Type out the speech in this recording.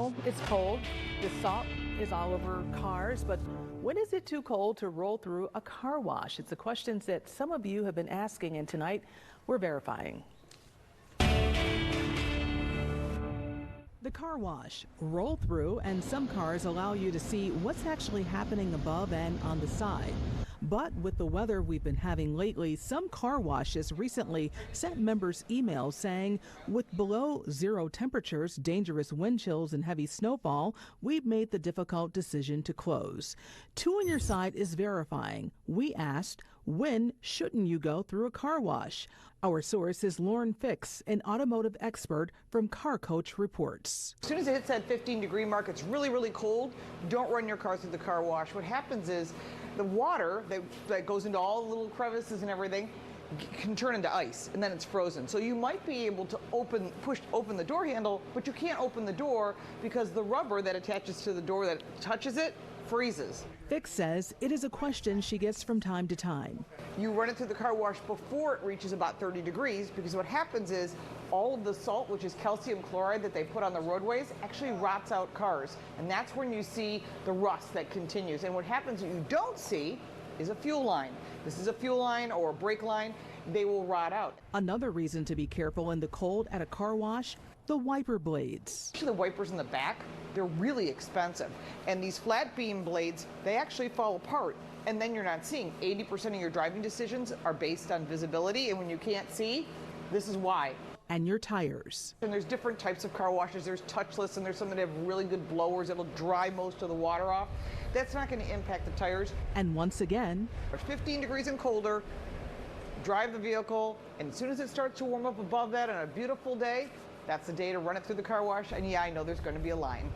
know it's cold. The salt is all over cars, but when is it too cold to roll through a car wash? It's the questions that some of you have been asking, and tonight we're verifying. The car wash. Roll through, and some cars allow you to see what's actually happening above and on the side. But with the weather we've been having lately, some car washes recently sent members emails saying, with below zero temperatures, dangerous wind chills, and heavy snowfall, we've made the difficult decision to close. Two on Your Side is verifying. We asked, when shouldn't you go through a car wash? Our source is LaurenFix, an automotive expert from Car Coach Reports. As soon as it hits that 15-degree mark, it's really, really cold. Don't run your car through the car wash. What happens is the water that goes into all the little crevices and everything can turn into ice, and then it's frozen. So you might be able to push open the door handle, but you can't open the door because the rubber that attaches to the door that touches it freezes. Fix says it is a question she gets from time to time. You run it through the car wash before it reaches about 30 degrees because what happens is all of the salt, which is calcium chloride that they put on the roadways, actually rots out cars. And that's when you see the rust that continues. And what happens that you don't see is a fuel line. This is a fuel line or a brake line. They will rot out. Another reason to be careful in the cold at a car wash, the wiper blades. The wipers in the back, they're really expensive. And these flat beam blades, they actually fall apart. And then you're not seeing. 80% of your driving decisions are based on visibility. And when you can't see, this is why. And your tires. And there's different types of car washes. There's touchless, and there's some that have really good blowers that'll dry most of the water off. That's not going to impact the tires. And once again, it's 15 degrees and colder. Drive the vehicle, and as soon as it starts to warm up above that on a beautiful day, that's the day to run it through the car wash. And yeah, I know there's going to be a line.